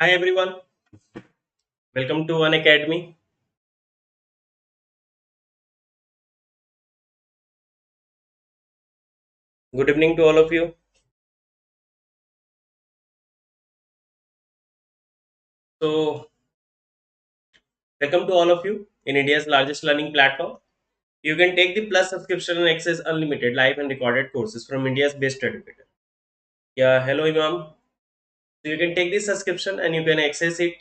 Hi everyone, welcome to Unacademy. Good evening to all of you. So, welcome to all of you in India's largest learning platform. You can take the Plus subscription and access unlimited live and recorded courses from India's best educator. Yeah, hello Imam. So you can take this subscription and you can access it.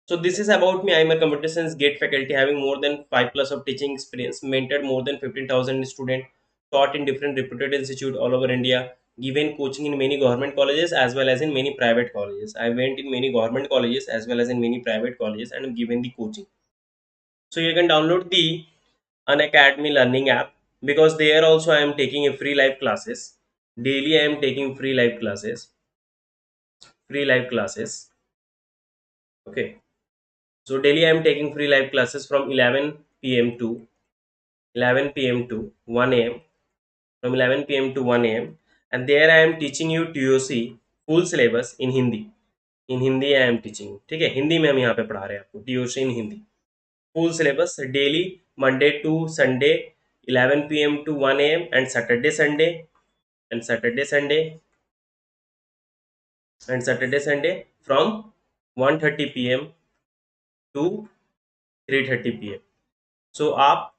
So this is about me. I am a computer science gate faculty having more than 5 plus of teaching experience, mentored more than 15,000 students, taught in different reputed institutes all over India, given coaching in many government colleges as well as in many private colleges. I went in many government colleges as well as in many private colleges and given the coaching. So you can download the Unacademy learning app because there also I am taking a free live classes. Daily I am taking free live classes. Okay. So daily I am taking free live classes from 11 p.m. to 1 a.m. from 11 p.m. to 1 a.m. and there I am teaching you TOC full syllabus in Hindi. In Hindi I am teaching. ठीक है हिंदी में हम यहाँ पे पढ़ा रहे हैं आपको TOC in Hindi. Full syllabus daily Monday to Sunday 11 p.m. to 1 a.m. and Saturday Sunday from 1:30 p.m. to 3:30 p.m. So आप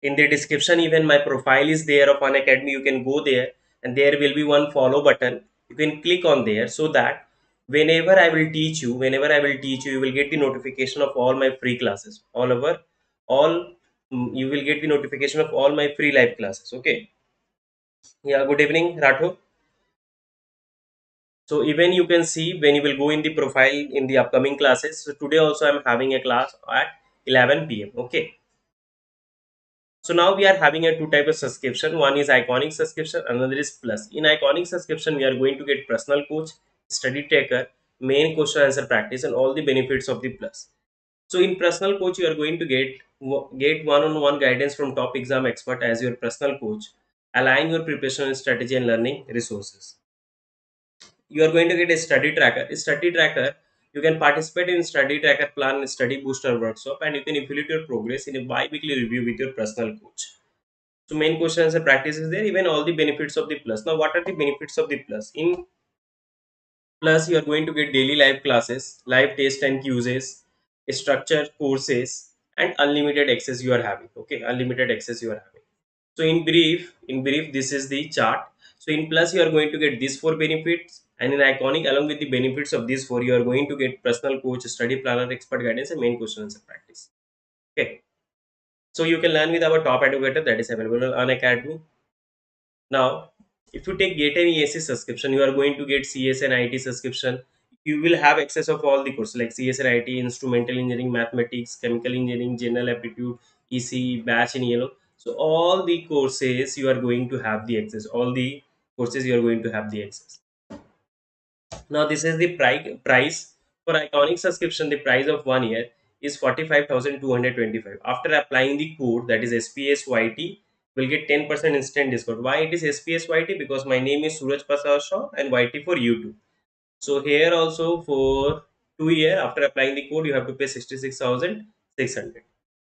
in the description even my profile is there of Unacademy. You can go there and there will be one follow button. You can click on there so that whenever I will teach you, you will get the notification of all my free classes all over all. You will get the notification of all my free live classes. Okay. Yeah, good evening Ratho. So even you can see when you will go in the profile in the upcoming classes. So today also I'm having a class at 11 p.m. Okay. So now we are having a two type of subscription. One is iconic subscription, another is plus. In iconic subscription, we are going to get personal coach, study tracker, main question answer practice, and all the benefits of the plus. So in personal coach, you are going to get one-on-one guidance from top exam expert as your personal coach, align your preparation strategy and learning resources. You are going to get a study tracker. A study tracker, you can participate in study tracker plan, study booster workshop, and you can evaluate your progress in a bi-weekly review with your personal coach. So main questions and practice is there, even all the benefits of the plus. Now, what are the benefits of the plus? In plus, you are going to get daily live classes, live test and quizzes, structured courses, and unlimited access you are having. Okay, unlimited access you are having. So in brief, this is the chart. So in plus, you are going to get these four benefits, and in iconic, along with the benefits of these four, you are going to get personal coach, study planner, expert guidance, and main questions and practice. Okay. So you can learn with our top educator that is available on Academy. Now, if you take Gate and EAC subscription, you are going to get CS and IT subscription. You will have access of all the courses like CS and IT, Instrumental Engineering, Mathematics, Chemical Engineering, General Aptitude, EC, Batch in Yellow. So all the courses you are going to have the access. All the courses you are going to have the access. Now this is the price for iconic subscription. The price of 1 year is 45,225. After applying the code that is SPSYT, will get 10% instant discount. Why it is SPSYT? Because my name is Suraj Shaw and YT for YouTube. So here also for 2 year after applying the code you have to pay 66,600.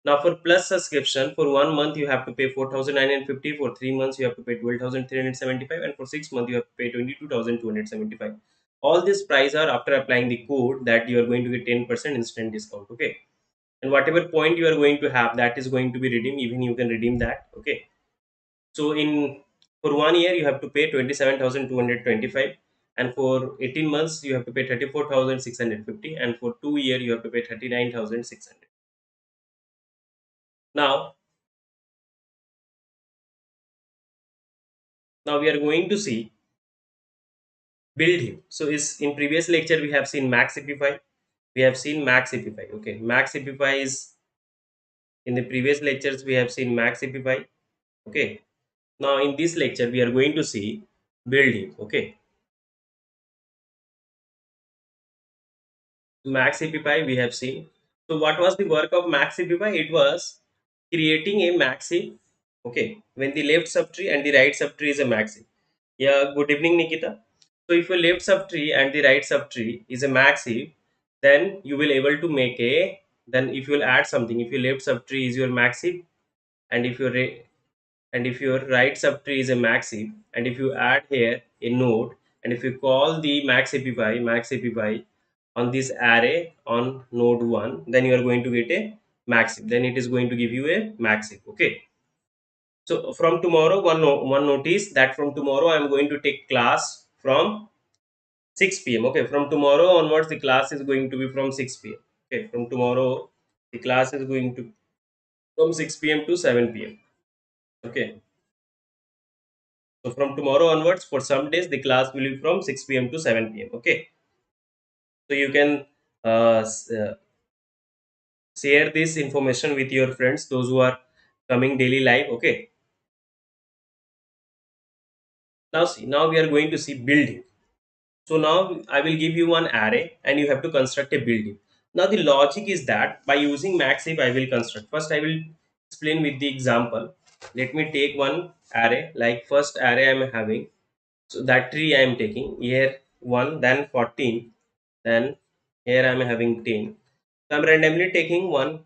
Now for plus subscription for 1 month you have to pay 4,950. For 3 months you have to pay 12,375, and for 6 months you have to pay 22,275. All these price are after applying the code that you are going to get 10% instant discount. Okay, and whatever point you are going to have that is going to be redeemed. Even you can redeem that. Okay, so in for 1 year you have to pay 27,225, and for 18 months you have to pay 34,650, and for 2 year you have to pay 39,600. Now we are going to see build him. So is in previous lecture we have seen max epify. We have seen max epify. Okay, max epify is in the previous lectures we have seen max epify. Okay, now in this lecture we are going to see build him. Okay, max epify we have seen. So what was the work of max epify? It was creating a maxi. Okay, when the left subtree and the right subtree is a maxi. Yeah, good evening Nikita. So if your left subtree and the right subtree is a max heap, then you will able to make a, then if you will add something, if your left subtree is your max heap, and if your and if your right subtree is a max heap, and if you add here a node, and if you call the max apy on this array on node 1, then you are going to get a max heap, then it is going to give you a max heap. Okay, so from tomorrow, one notice that from tomorrow I am going to take class from 6 p.m. Okay, from tomorrow onwards the class is going to be from 6 p.m. Okay, from tomorrow the class is going to from 6 p.m. to 7 p.m. Okay, so from tomorrow onwards, for some days the class will be from 6 p.m. to 7 p.m. Okay, so you can share this information with your friends, those who are coming daily live. Okay, now see, now we are going to see building. So now I will give you one array and you have to construct a building. Now the logic is that by using maxif I will construct. First I will explain with the example. Let me take one array, like first array I am having. So that tree I am taking here 1, then 14, then here I am having 10. So I am randomly taking one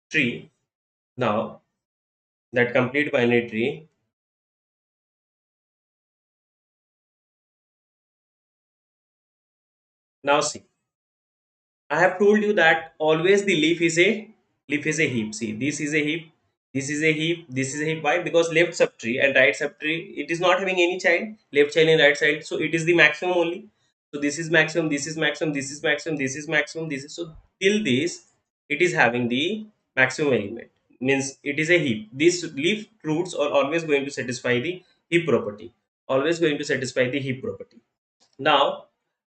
tree. Now that complete binary tree. Now see, I have told you that always the leaf is a heap. See, this is a heap, this is a heap, this is a heap. Why? Because left subtree and right subtree, it is not having any child, left child and right side. So it is the maximum only. So this is maximum, this is maximum, this is maximum, this is maximum, this is, so till this it is having the maximum element. Means it is a heap. These leaf roots are always going to satisfy the heap property. Always going to satisfy the heap property. Now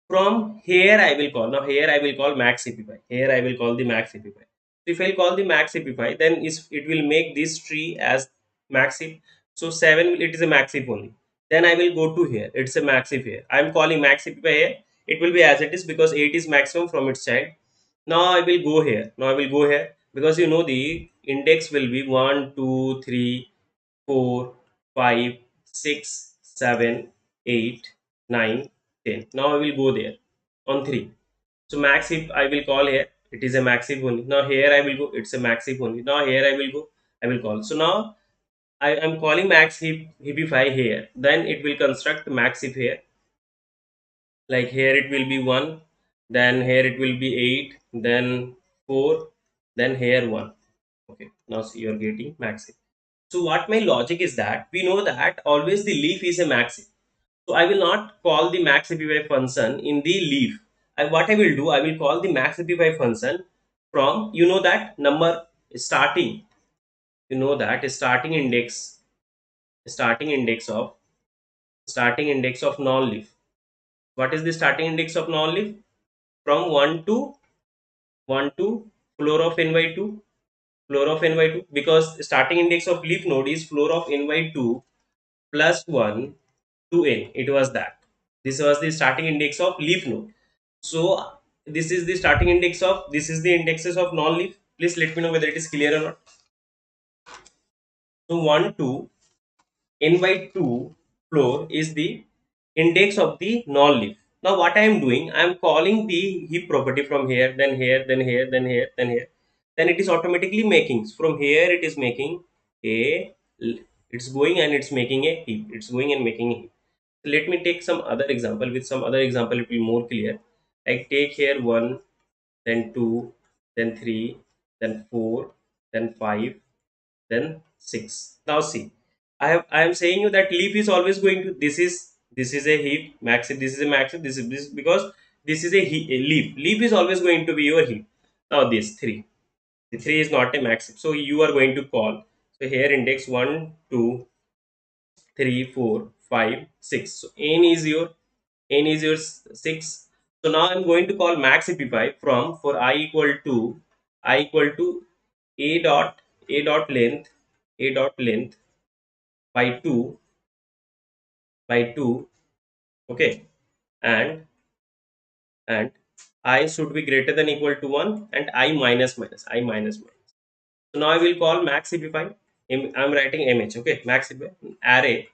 from here I will call, now here I will call max cpy, here I will call the max cpy. So if I call the max cpy, then is it will make this tree as max if. So 7 it is a max if only. Then I will go to here, it's a max if. Here I am calling max cpy, here it will be as it is because 8 is maximum from its child. Now I will go here, now I will go here, because you know the index will be 1 2 3 4 5 6 7 8 9 10. Now I will go there on 3. So max if I will call here, it is a max if only. Now here I will go, it's a max if only. Now here I will go, I will call. So now I am calling max heapify here. Then it will construct max if here. Like here it will be 1, then here it will be 8, then 4, then here 1. Okay, now see you are getting max if. So what my logic is that we know that always the leaf is a max if. So I will not call the maxipy function in the leaf. What I will do, I will call the maxipy function from, you know that number starting, you know that starting index of non-leaf. What is the starting index of non-leaf? From 1 to floor of n by 2, floor of n by 2, because starting index of leaf node is floor of n by 2 plus 1 to n. It was that. This was the starting index of leaf node. So this is the starting index of, this is the indexes of non-leaf. Please let me know whether it is clear or not. So 1 to n by 2 floor is the index of the non-leaf. Now what I am doing, I am calling the heap property from here, then here, then here, then here, then here. Then it is automatically making, from here it is making a, it's going and it's making a heap. It's going and making a heap. Let me take some other example. With some other example it will be more clear. Like take here 1, then 2, then 3, then 4, then 5, then 6. Now see, I am saying you that leaf is always going to, this is a heap max, this is a max, this is because this is a leaf. Leaf is always going to be your heap. Now this 3, the 3 is not a max, so you are going to call. So here index 1 2 3 4 5 6. So n is your 6. So now I'm going to call max epify from, for i equal to a dot length by 2 okay, and and I should be greater than equal to 1, and I minus minus. So now I will call max epify. I'm writing mh, okay, max epify array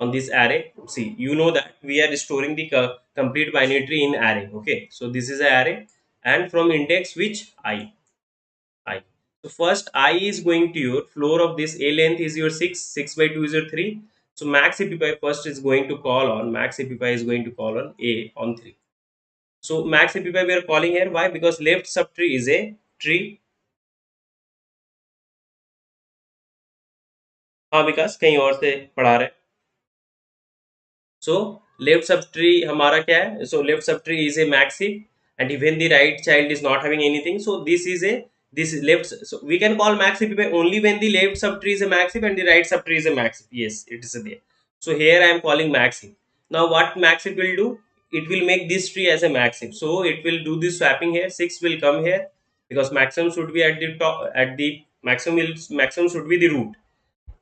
on this array. See, you know that we are storing the complete binary tree in array. Okay, so this is an array, and from index which I. So first I is going to your floor of this. A length is your 6, 6 by 2 is your 3. So max epipy first is going to call on, max epipy is going to call on A on 3. So max epipy we are calling here. Why? Because left subtree is a tree. हाँ विकास कहीं और से पढ़ा रहे हैं. So left subtree हमारा क्या है? So left subtree is a maxi, and even the right child is not having anything. So this is a, this is left. So we can call maxi only when the left subtree is a maxi and the right subtree is a maxi. Yes, it is there. So here I am calling maxi. Now what maxi will do? It will make this tree as a maxi. So it will do this swapping here. 6 will come here because maximum should be at the top. At the maximum should be the root.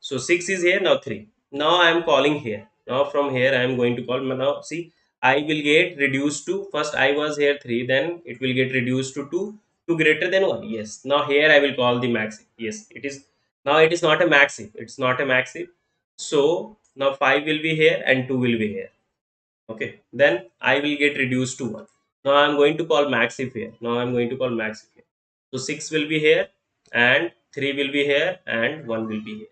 So 6 is here, now 3. Now I am calling here. Now from here I am going to call. Now see, I will get reduced to, first I was here 3, then it will get reduced to 2, 2 greater than 1. Yes. Now here I will call the maxi. Yes, it is. Now it is not a maxi. It's not a maxi. So now 5 will be here and 2 will be here. Okay. Then I will get reduced to 1. Now I am going to call maxi here. Now I am going to call maxi here. So 6 will be here and 3 will be here and 1 will be here.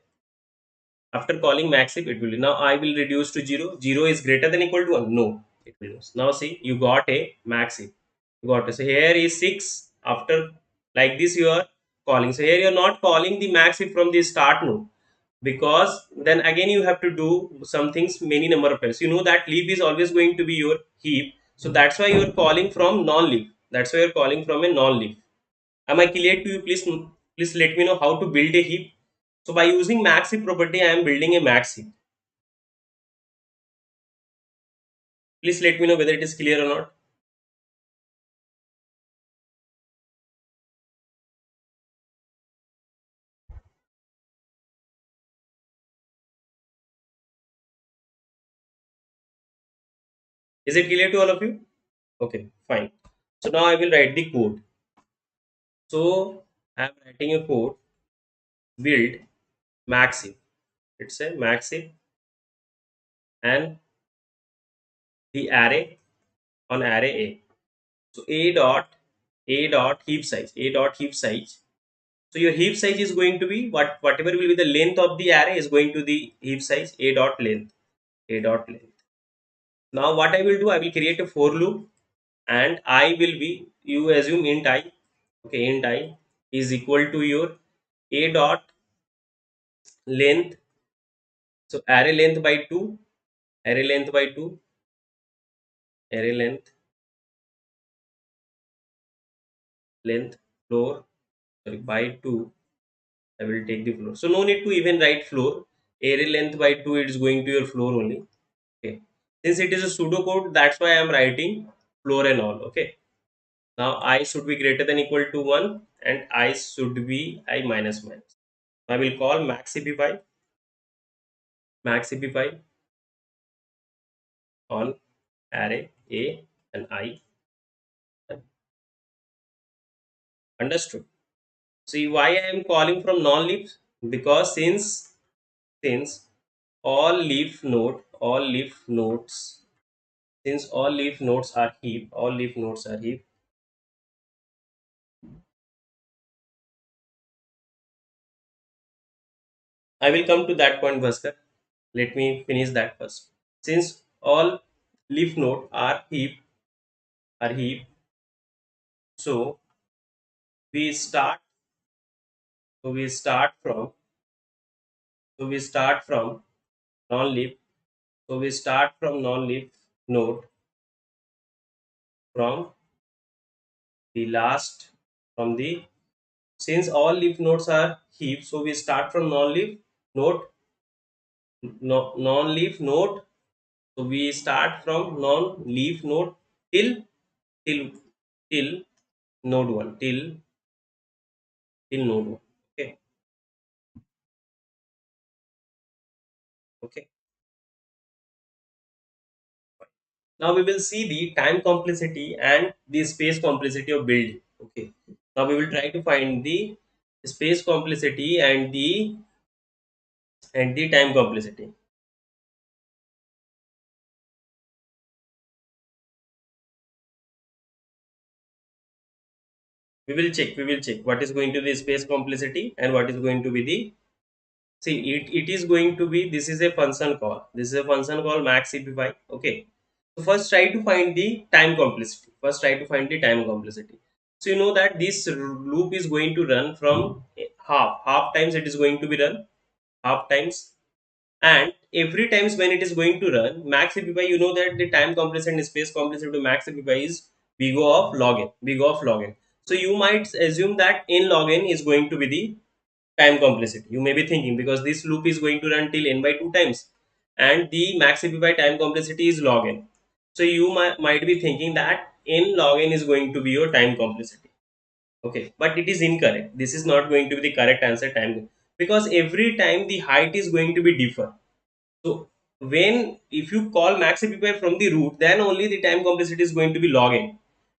After calling maxif, it will, now I will reduce to 0. 0 is greater than equal to 1. No, it will not. Now see, you got a maxif. You got to say here is 6. After like this, you are calling. So here you are not calling the maxif from the start node, because then again you have to do some things many number of times. You know that leaf is always going to be your heap. So that's why you are calling from non-leaf. That's why you are calling from a non-leaf. Am I clear to you? Please let me know how to build a heap. So by using maxi property, I am building a maxi. Please let me know whether it is clear or not. Is it clear to all of you? Okay, fine. So now I will write the code. So I am writing a code, build maxi. It's a maxi, and the array on array A. So a dot heap size, a dot heap size. So your heap size is going to be whatever will be the length of the array is going to the heap size, a dot length, a dot length. Now what I will do, I will create a for loop, and I will be, you assume int I. Okay, int I is equal to your a dot length. So array length by 2, array length by 2, array length floor, sorry, by 2. I will take the floor. So no need to even write floor. Array length by 2, it is going to your floor only. Okay, since it is a pseudo code, that's why I am writing floor and all. Okay, now I should be greater than equal to 1, and I should be I minus minus. I will call maxify, maxify on array A and I. Understood? See why I am calling from non-leaf? Because since all leaf node, all leaf nodes, since all leaf nodes are heap, all leaf nodes are heap. I will come to that point, Bhaskar. Let me finish that first. Since all leaf node are heap, so we start. So we start from non-leaf. So we start from non-leaf node from the last, from the, since all leaf nodes are heap, so we start from non-leaf node, non-leaf node. So we start from non-leaf node till till till node 1, till node 1. Okay, okay. Now we will see the time complexity and the space complexity of building. Okay, now we will try to find the space complexity and the time complexity. we will check what is going to be space complexity and what is going to be the, see, it is going to be, this is a function call, this is a function called max cpy. Okay, so first try to find the time complexity, first try to find the time complexity. So you know that this loop is going to run from half times, it is going to be run half times, and every times when it is going to run max cpy, you know that the time complexity and space complexity to max cpy is big O of log n, big O of log n. So you might assume that n log n is going to be the time complexity. You may be thinking, because this loop is going to run till n by 2 times and the max cpy time complexity is log n. So you might be thinking that n log n is going to be your time complexity. Okay, but it is incorrect. This is not going to be the correct answer time, because every time the height is going to be differ. So when, if you call max cpy from the root, then only the time complexity is going to be log n,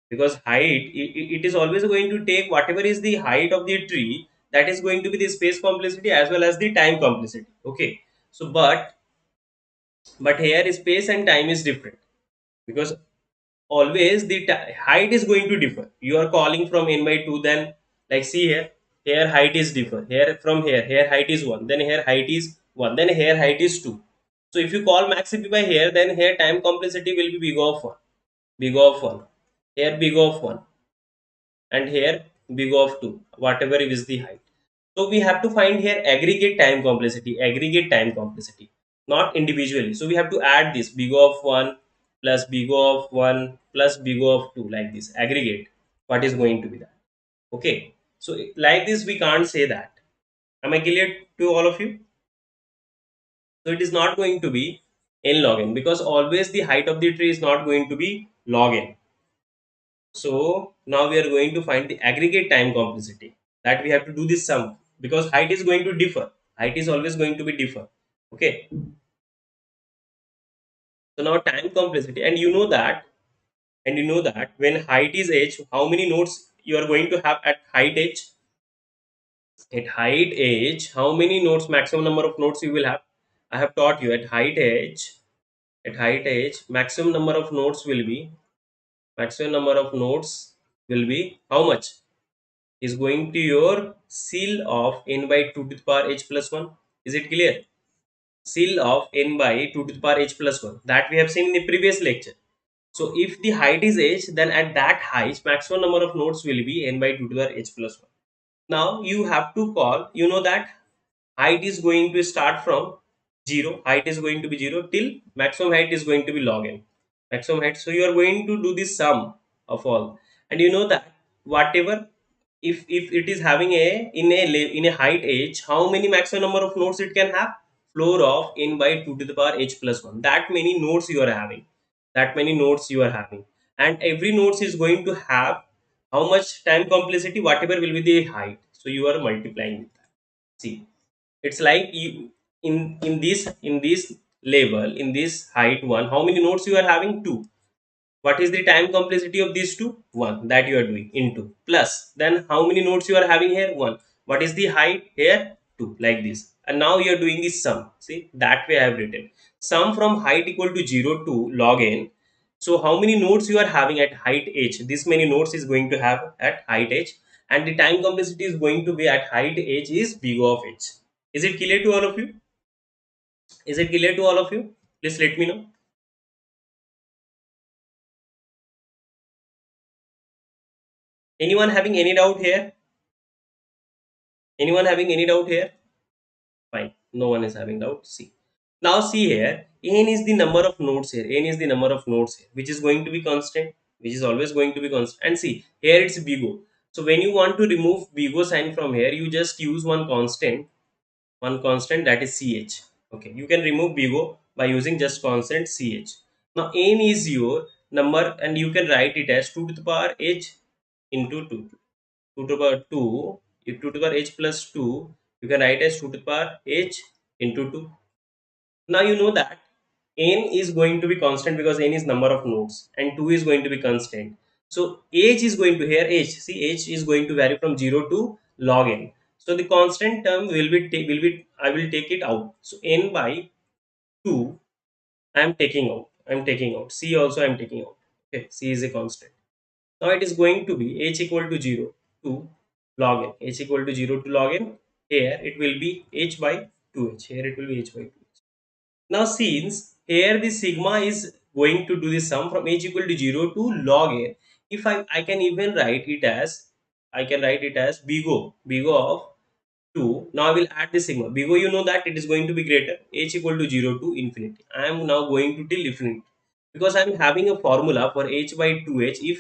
because height, it is always going to take whatever is the height of the tree, that is going to be the space complexity as well as the time complexity. Okay, so but here space and time is different, because always the height is going to differ. You are calling from n by 2, then like see here, here height is differ, here from here height is 1, then here height is 1, then here height is 2. So if you call max cpy here, then here time complexity will be big of 1, big of 1, here big of 1, and here big of 2, whatever is the height. So we have to find here aggregate time complexity, aggregate time complexity, not individually. So we have to add this big O of 1 plus big O of 1 plus big O of 2, like this aggregate, what is going to be that. Okay, so like this we can't say that. Am I clear to all of you? So it is not going to be n log n, because always the height of the tree is not going to be log n. So now we are going to find the aggregate time complexity, that we have to do this sum, because height is going to differ. Height is always going to be differ. Okay. So now time complexity, and you know that when height is h, how many nodes you are going to have at height h? At height h, how many nodes, maximum number of nodes you will have? I have taught you at height h, maximum number of nodes will be, maximum number of nodes will be how much? Is going to your seal of n by 2 to the power h plus 1. Is it clear? Seal of n by 2 to the power h plus 1, that we have seen in the previous lecture. So if the height is h, then at that height maximum number of nodes will be n by 2 to the power h plus 1. Now you have to call, you know that height is going to start from 0, height is going to be 0 till maximum height is going to be log n, maximum height. So you are going to do the sum of all, and you know that whatever, if it is having a in a height h, how many maximum number of nodes it can have? Floor of n by 2 to the power h plus 1, that many nodes you are having, that many nodes you are having, and every nodes is going to have how much time complexity, whatever will be the height. So you are multiplying with that. See, it's like you, in this level, in this height 1, how many nodes you are having? 2. What is the time complexity of these two? 1, that you are doing into plus, then how many nodes you are having here? 1. What is the height here? 2, like this. And now you are doing this sum. See, that way I have written sum from height equal to 0 to log n. So how many nodes you are having at height h? This many nodes is going to have at height h, and the time complexity is going to be at height h is big O of h. Is it clear to all of you? Is it clear to all of you? Please let me know. Anyone having any doubt here? Anyone having any doubt here? Fine. No one is having doubt. See. Now see here. N is the number of nodes here. N is the number of nodes here, which is going to be constant, which is always going to be constant. And see, here it's big O. So when you want to remove big O sign from here, you just use one constant, that is ch. Okay. You can remove big O by using just constant ch. Now N is your number, and you can write it as 2 to the power h into 2. 2 to the power 2, if 2 to the power h plus 2, you can write as 2 to the power h into 2. Now you know that n is going to be constant, because n is number of nodes and 2 is going to be constant. So h is going to, here h, see, h is going to vary from 0 to log n. So the constant term I will take it out. So n by 2 I am taking out. C also I am taking out. Okay, c is a constant. Now it is going to be h equal to 0. to log n, h equal to 0 to log n. Here it will be h by 2h. Here it will be h by 2h. Now since here the sigma is going to do the sum from h equal to 0 to log n, if I can even write it as, I can write it as big O of 2. Now I will add the sigma. Big O, you know that it is going to be greater, h equal to 0 to infinity. I am now going to till infinity because I am having a formula for h by 2h.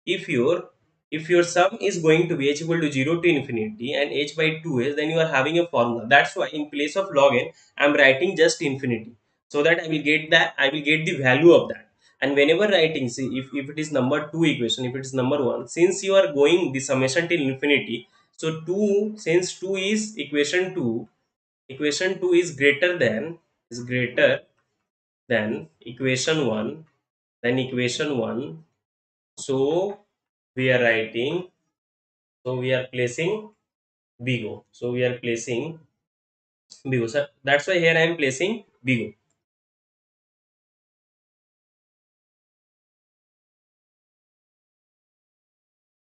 If your if your sum is going to be h equal to 0 to infinity and h by 2h, then you are having a formula. That's why in place of log n, I am writing just infinity, so that I will get the value of that. And whenever writing, see, if it is number 2 equation, if it is number 1, since you are going the summation till infinity, so 2, since 2 is equation 2 is greater than equation 1, then equation 1. So we are writing, so we are placing big O. So we are placing big O. So that's why here I am placing big O.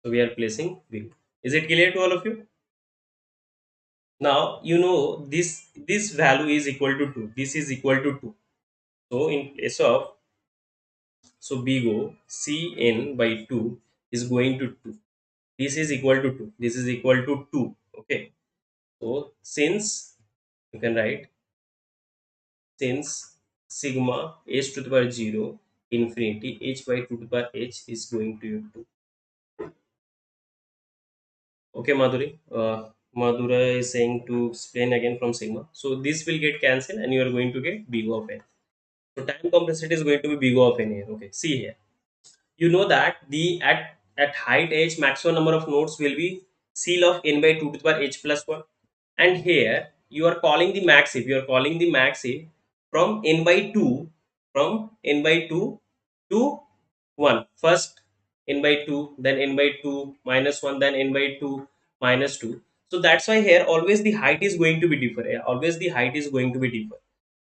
So we are placing big O. Is it clear to all of you? Now you know this value is equal to 2. This is equal to 2. So in place of, so big O Cn by 2 is going to 2. This is equal to 2. This is equal to 2. Okay. So since you can write, since sigma h to the power 0 infinity h by 2 to the power h is going to you 2. Okay, Madhuri. Madhura is saying to explain again from sigma. So this will get cancelled and you are going to get big O of n. So time complexity is going to be big O of n here. Okay. See here. You know that the at height h maximum number of nodes will be ceil of n by 2 to the power h plus 1. And here you are calling the max if, you are calling the max if from n by 2, from n by 2 to 1. First n by 2, then n by 2 minus 1, then n by 2 minus 2. So that's why here always the height is going to be different. Always the height is going to be different.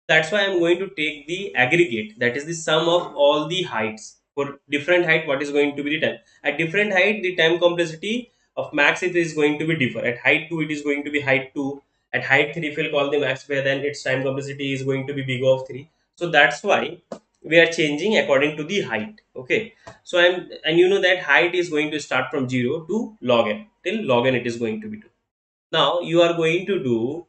That's why I'm going to take the aggregate, that is the sum of all the heights. For different height, what is going to be the time? At different height, the time complexity of max it is going to be different. At height 2, it is going to be height 2. At height 3, if we'll call the max pair, then its time complexity is going to be big O of 3. So that's why we are changing according to the height. Okay. So and you know that height is going to start from 0 to log n. Till log n it is going to be 2. Now you are going to do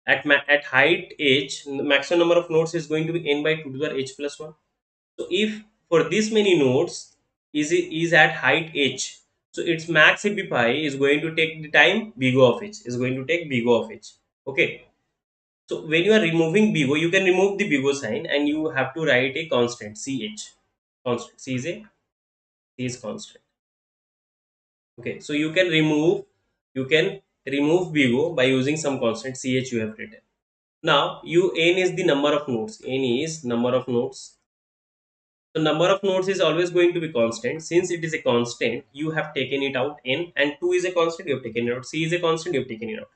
at height h, maximum number of nodes is going to be n by 2 to the power h plus 1. So if for this many nodes is at height h, so its max pi is going to take the time big O of h, is going to take big O of h. Okay. So when you are removing big O, you can remove the big O sign and you have to write a constant ch. Constant c is a, c is constant. Okay. So you can remove big O by using some constant ch you have written. Now, n is the number of nodes. N is number of nodes. So, number of nodes is always going to be constant. Since it is a constant, you have taken it out n, and 2 is a constant, you have taken it out. C is a constant, you have taken it out.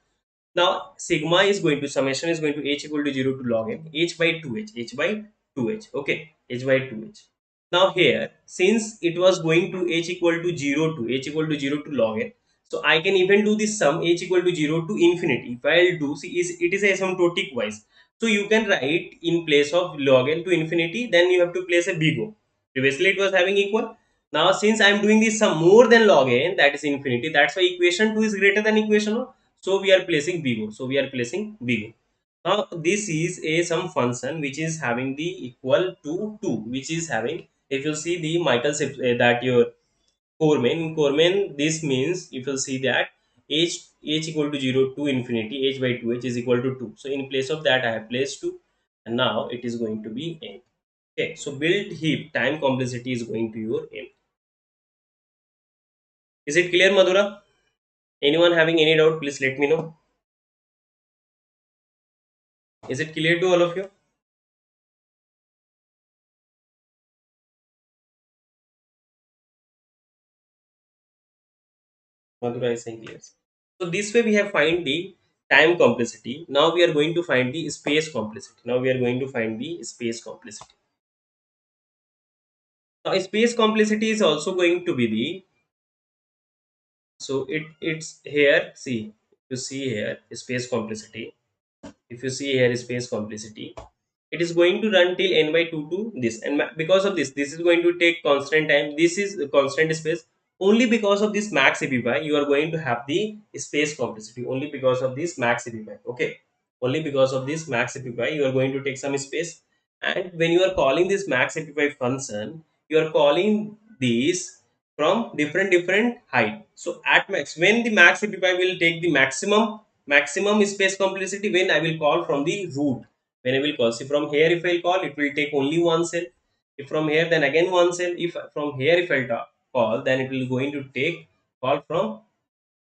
Now, sigma is going to, summation is going to h equal to 0 to log n, h by 2h, h by 2h. Okay, h by 2h. Now here, since it was going to h equal to 0 to h equal to 0 to log n, so I can even do this sum h equal to 0 to infinity. If I'll do, see, it is asymptotic wise. So you can write in place of log n to infinity, then you have to place a big O. Previously it was having equal. Now since I am doing this sum more than log n, that is infinity, that's why equation 2 is greater than equation 1. So we are placing big O. So we are placing big O. Now this is a some function which is having the equal to 2, which is having, if you see the Michael's that your Corman, this means if you see that h equal to 0 to infinity, h by 2h is equal to 2. So in place of that I have placed 2, and now it is going to be n. Okay, so build heap time complexity is going to your n. Is it clear, Madhura? Anyone having any doubt, please let me know. Is it clear to all of you? Madhura is saying yes. So this way we have find the time complexity. Now we are going to find the space complexity. Now we are going to find the space complexity. Now space complexity is also going to be the So it's here, see, you see here space complexity. If you see here space complexity, it is going to run till n by 2 to this, and because of this is going to take constant time, this is a constant space. Only because of this max APY you are going to have the space complexity, only because of this max APY. Okay, only because of this max APY you are going to take some space. And when you are calling this max APY function, you are calling these from different height. So at max, when the max APY will take the maximum space complexity, when I will call from the root, when I will call, see, from here if I'll call, it will take only one cell. If from here, then again one cell. If from here if I'll call, then it will going to take call from,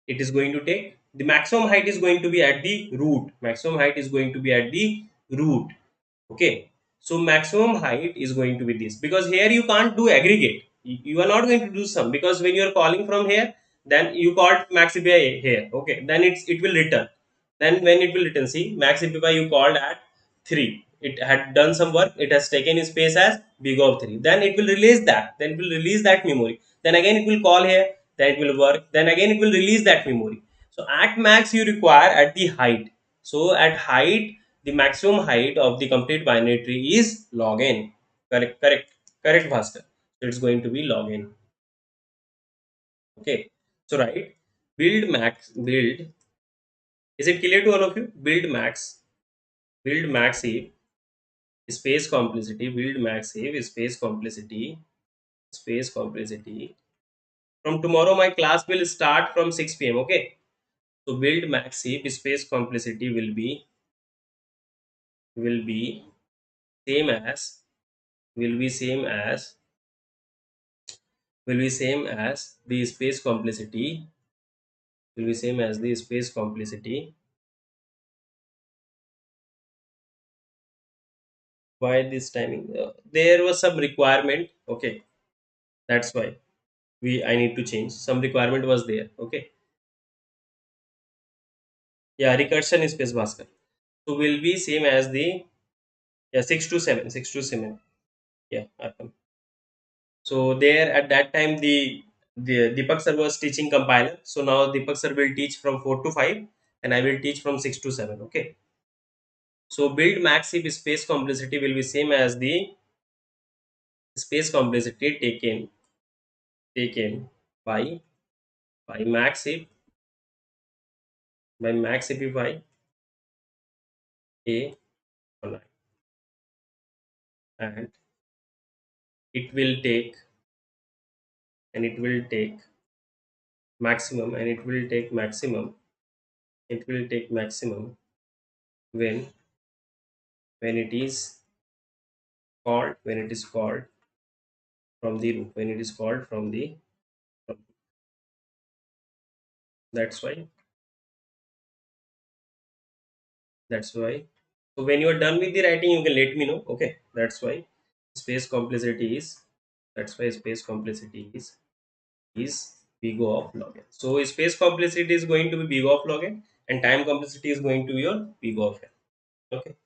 it is going to take the maximum height is going to be at the root, maximum height is going to be at the root. Okay, so maximum height is going to be this, because here you can't do aggregate. You are not going to do sum, because when you are calling from here, then you called max API here. Okay, then it will return. Then when it will return, see, max API you called at 3, it had done some work, it has taken space as big of 3, then it will release that, then it will release that memory, then again it will call here, then it will work, then again it will release that memory. So at max you require at the height. So at height, the maximum height of the complete binary tree is log n. Correct, Bhaskar. So it's going to be log n. Okay, so right, build, is it clear to all of you? Build max heap space complexity, build max heap space complexity. From tomorrow my class will start from 6 p.m. Okay, so build max heap space complexity will be same as will be same as will be same as the space complexity, will be same as the space complexity. Why this timing? There was some requirement. Okay, that's why I need to change, some requirement was there. Okay, yeah, recursion space, Bhaskar. So will be same as the, yeah, 6 to 7, 6 to 7. Yeah, Arkham. So there at that time the Deepak sir was teaching compiler. So now Deepak sir will teach from 4 to 5, and I will teach from 6 to 7. Okay, so build max heap space complexity will be same as the space complexity taken by max heap by a online, and it will take it will take maximum, and it will take maximum when it is called from the root, when it is called from the from, that's why that's why so when you are done with the writing, you can let me know. Okay, that's why space complexity is, that's why space complexity is big of log n. So space complexity is going to be big of log n, and time complexity is going to be your big of n. Okay,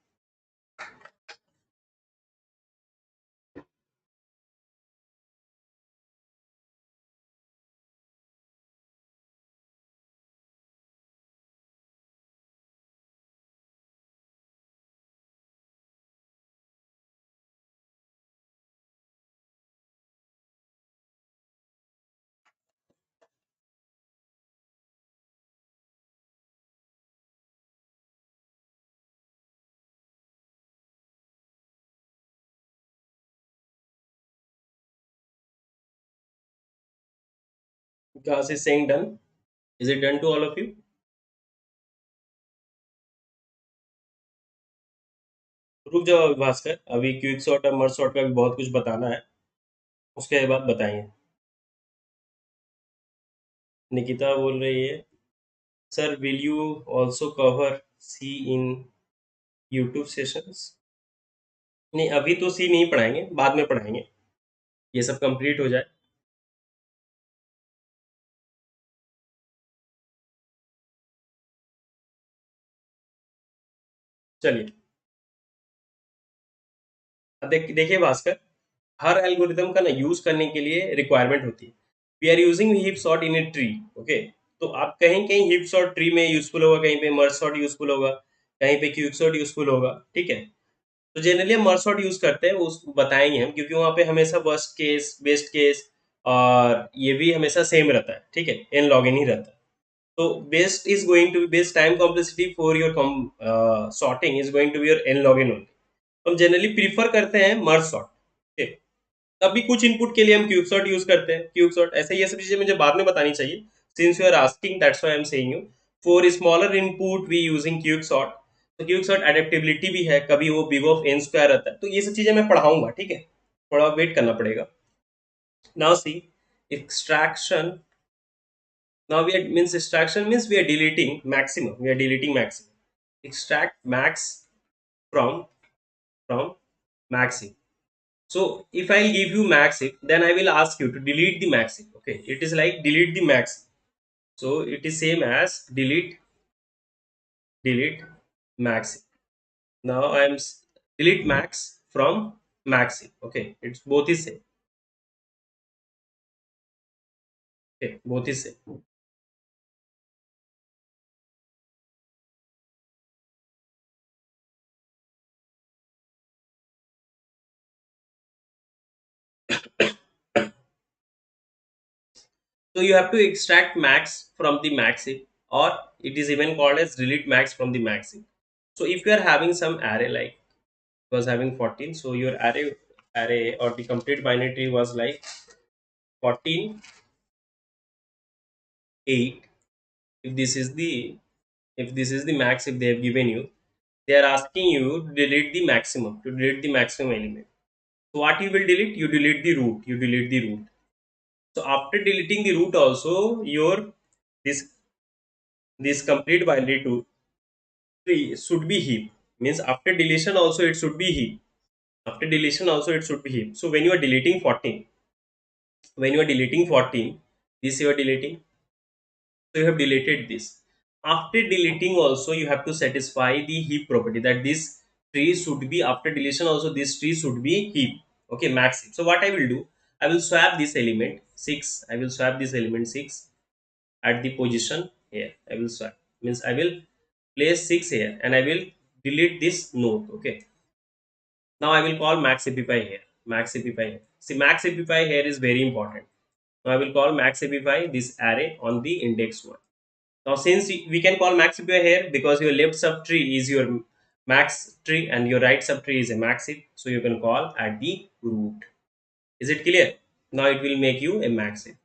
class is saying done. Is it done to all of you? रुक जाओ भास्कर, अभी quick shot और मर्ज shot का भी बहुत कुछ बताना है, उसके बाद बताएंगे। निकिता बोल रही है, sir will you also cover C in YouTube sessions? नहीं, अभी तो सी नहीं पढ़ाएंगे, बाद में पढ़ाएंगे, ये सब कंप्लीट हो जाए। चलिए, अब देखिए भास्कर, हर एल्गोरिदम का ना यूज करने के लिए रिक्वायरमेंट होती है। We are using heap sort in a tree. Okay, तो आप कहीं कहीं हिप सॉर्ट ट्री में यूजफुल होगा, कहीं पे मर्ज सॉर्ट यूजफुल होगा, कहीं पे क्विक सॉर्ट यूजफुल होगा, ठीक है। तो जनरली हम मर्ज सॉर्ट यूज करते हैं, उस बताएंगे हम, क्योंकि वहाँ पे हमेशा वर्स्ट केस, बेस्ट केस और ये भी हमेशा सेम रहता है, ठीक है, एन लॉग एन ही रहता है। तो best is going to be best time complexity for your sorting is going to be your n log n only. हम जनरली प्रीफर करते हैं मर्ज सॉर्ट। अभी कुछ इनपुट के लिए हम क्यूब सॉर्ट यूज करते हैं, क्यूब सॉर्ट ऐसे, ये सब चीजें मुझे बाद में बतानी चाहिए, since you are asking that's why I am saying you. For smaller input we using cube sort. तो क्यूब सॉर्ट एडेप्टेबिलिटी भी है, कभी वो बिग ऑफ एन स्क्वायर रहता है, तो ये सब चीजें मैं पढ़ाऊंगा, ठीक है, थोड़ा वेट करना पड़ेगा। Now see extraction. Now we means extraction means we are deleting maximum, we are deleting maximum, extract max from maximum. So if I'll give you maxif, then I will ask you to delete the maxif. Okay, it is like delete the max. So it is same as delete maxif. Now I am delete max from maxif. Okay, it's both is same. Okay, both is same. So you have to extract max from the maxif, or it is even called as delete max from the maxif. So if you are having some array, like was having 14, so your array or the complete binary tree was like 14, 8. If this is the, if this is the max, if they have given you, they are asking you to delete the maximum, to delete the maximum element. So what you will delete? You delete the root, you delete the root. So after deleting the root also, your this complete binary to tree should be heap. Means after deletion also it should be heap. After deletion also it should be heap. So when you are deleting 14, when you are deleting 14, this you are deleting, so you have deleted this. After deleting also you have to satisfy the heap property, that this tree should be, after deletion also this tree should be heap. Okay, max heap. So what I will do, I will swap this element 6, I will swap this element 6 at the position here. I will swap, means I will place 6 here and I will delete this node. Okay, now I will call max epify here, max epify here. See, max epify here is very important. Now I will call max epify this array on the index 1. Now, since we can call max epify here, because your left subtree is your max tree and your right subtree is a max heap, so you can call at the root. Is it clear? Now it will make you a max heap.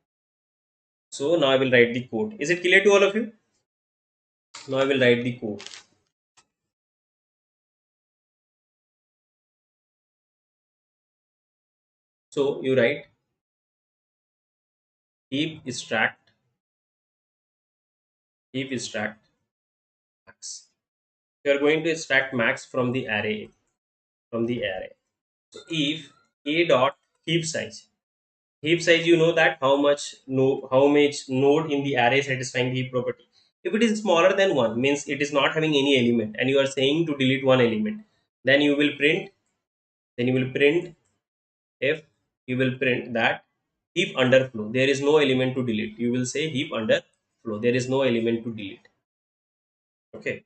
So now I will write the code. Is it clear to all of you? Now I will write the code. So you write heap extract, heap extract max. You are going to extract max from the array, from the array. So if a dot heap size, heap size, you know that how much no, how much node in the array satisfying the heap property. If it is smaller than 1, means it is not having any element and you are saying to delete one element, then you will print, then you will print if, you will print that heap underflow, there is no element to delete. You will say heap underflow, there is no element to delete. Okay,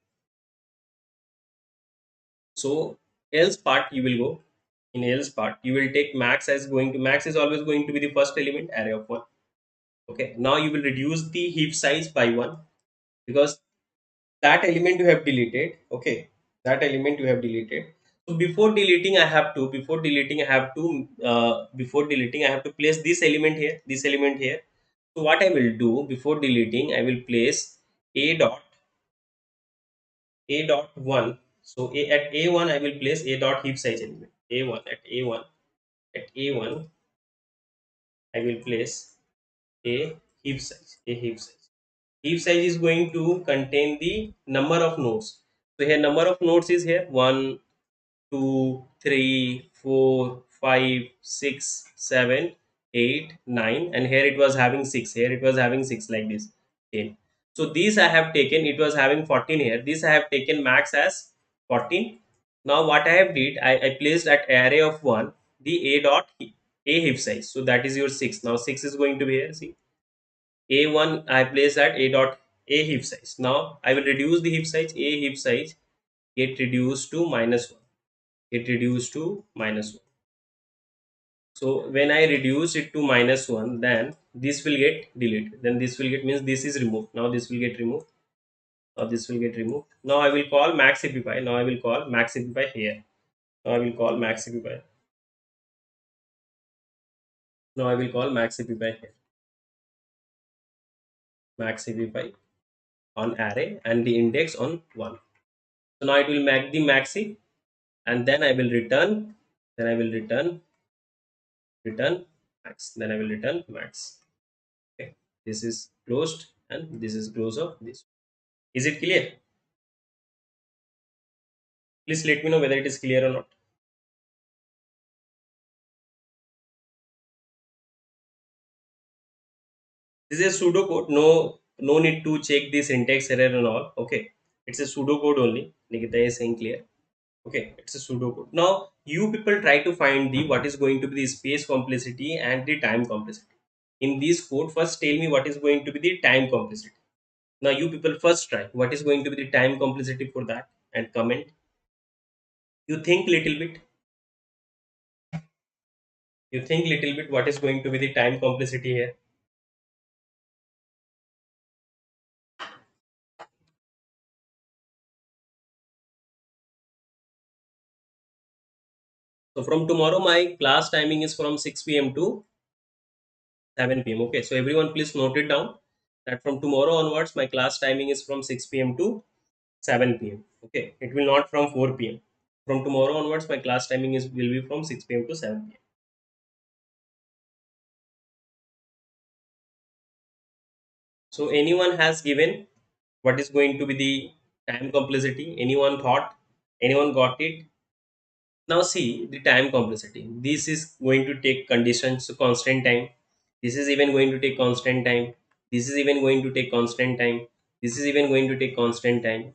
so else part you will go, in else part you will take max as going to, max is always going to be the first element, array of 1. Okay, now you will reduce the heap size by 1, because that element you have deleted. Okay, that element you have deleted. So before deleting I have to, before deleting I have to, before deleting I have to place this element here, this element here. So what I will do, before deleting I will place a dot, a dot 1. So at a1 I will place a dot heap size element, a1, at a1, at a1 I will place a heap size, a heap size. Heap size is going to contain the number of nodes. So here number of nodes is here 1, 2, 3, 4, 5, 6, 7, 8, 9, and here it was having 6. Here it was having 6 like this. 10. So these I have taken, it was having 14 here. This I have taken max as 14. Now what I have did, I placed at array of 1 the a dot a heap size. So that is your 6. Now 6 is going to be here. See, A1 I place at A dot A heap size. Now I will reduce the heap size. A heap size get reduced to minus 1. Get reduced to minus 1. So when I reduce it to minus 1, then this will get deleted. Then this will get, means this is removed. Now this will get removed. Now this will get removed. Now I will call max epipy. Now I will call max epipy here. Now I will call max epipy. Now I will call max epipy here. Max epipy on array and the index on 1. So now it will make the maxi, and then I will return, then I will return max, then I will return max. Okay, this is closed and this is close of this. Is it clear? Please let me know whether it is clear or not. This is a pseudo code. No need to check the syntax error and all. Okay, it's a pseudo code only. Nikita is saying clear. Okay, it's a pseudo code. Now you people try to find the what is going to be the space complexity and the time complexity in this code. First tell me what is going to be the time complexity. Now you people first try what is going to be the time complexity for that and comment. You think little bit. You think little bit what is going to be the time complexity here. So from tomorrow my class timing is from 6 p.m. to 7 p.m. Okay, so everyone please note it down that from tomorrow onwards my class timing is from 6 p.m. to 7 p.m. Okay, it will not from 4 p.m. From tomorrow onwards my class timing is will be from 6 p.m. to 7 p.m. So anyone has given what is going to be the time complexity? Anyone thought? Anyone got it? Now see the time complexity. This is going to take conditions to constant time. This is even going to take constant time. This is even going to take constant time. This is even going to take constant time.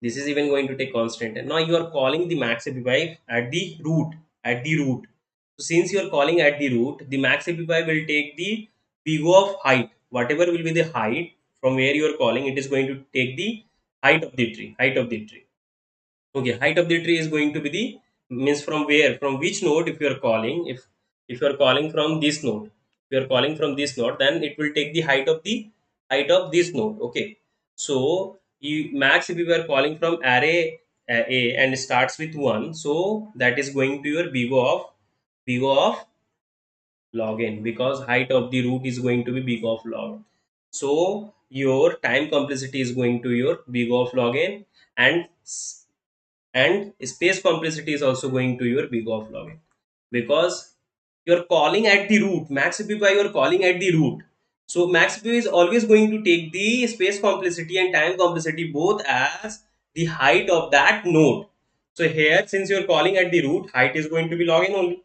This is even going to take constant time. Now you are calling the max epipy at the root. At the root. So since you are calling at the root, the max epipy will take the big of height. Whatever will be the height from where you are calling, it is going to take the height of the tree. Height of the tree. Okay, height of the tree is going to be the means from where, from which node. If you are calling, if you are calling from this node, if you are calling from this node, then it will take the height of this node. Okay, so you max, if you are calling from array a and starts with 1, so that is going to your big of log n, because height of the root is going to be big of log. So your time complexity is going to your big of log n, and and space complexity is also going to your big of log n, because you're calling at the root. Max epipy you're calling at the root, so max epipy is always going to take the space complexity and time complexity both as the height of that node. So here, since you're calling at the root, height is going to be log n only.